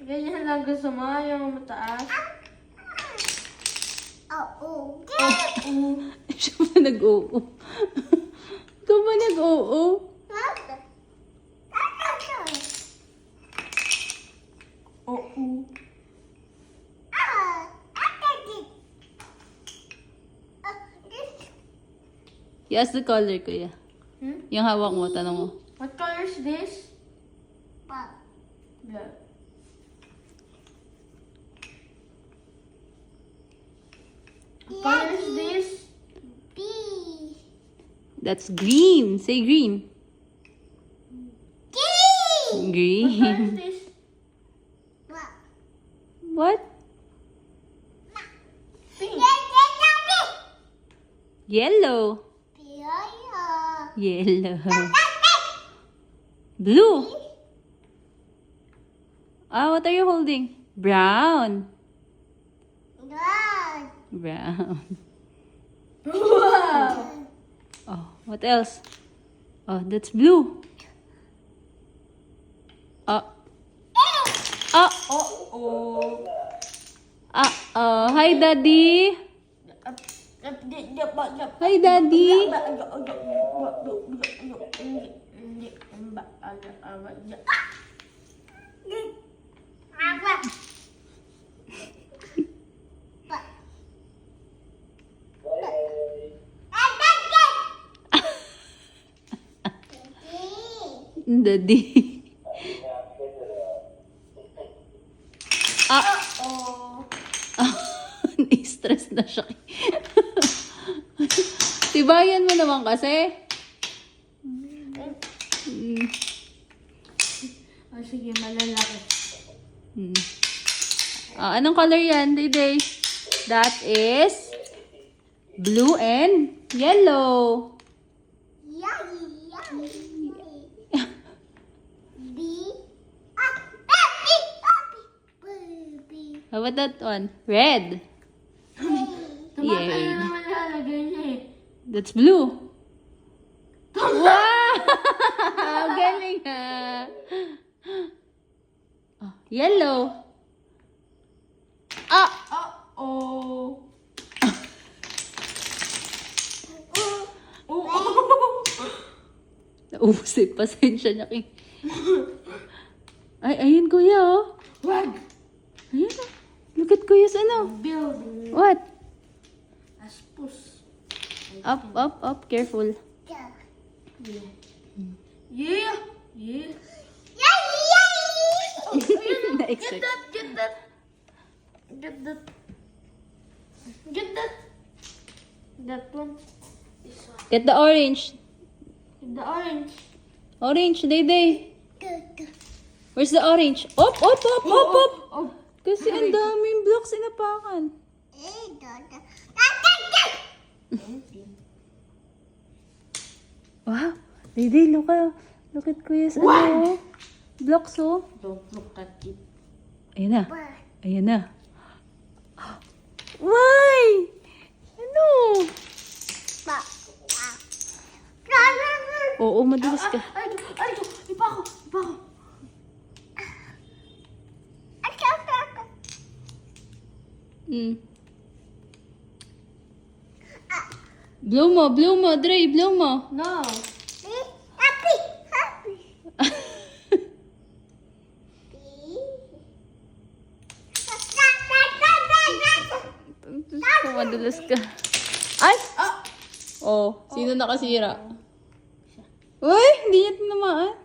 Ganyan lang gusto mo, yung mataas. Oo. Siya ba nag-oo? Ikaw ba nag-oo? Oo. Yes, the color, kuya. Yung hawak mo, tanong mo. What color is this? Black. What color is this? That's green. Say green. What color is Green. this? What? Pink. Yellow. Yellow. Blue. What are you holding? Brown. Brown. Wow! Oh, what else? Oh, that's blue. Oh. Oh. Hi, Daddy. Hi, Daddy. Daddy. Oh. Na-stress na siya. Tibayan mo naman kasi. Oh, sige, malalaki. Anong color yan, Day? That is blue and yellow. How about that one? Red. Tumatay Yay. na naman lalagay niya eh. That's blue. Wow! Galing ha. Yellow. Oh. Naubos pasensya niya kay. Ay, ayun kuya oh. Wag! Ayun oh. Look at kuya's ano. Building. What? Aspus. Up. Careful. Yeah. Na-excite. Get that. That one. This one. Get the orange. The orange. Orange, Day. Where's the orange? Up. Oh. Kasi ang daming blocks inapakan. Wow. Day, look at kuya's ano. Blocks oh. Don't look at it. Ayan na. Why? Ano? Oo, madulas ka. Ay, iba ako. Blow mo, Dre, blow mo. No. Madulas ka. Ay! Oh, sino nakasira? Uy, hindi niya tinamaan.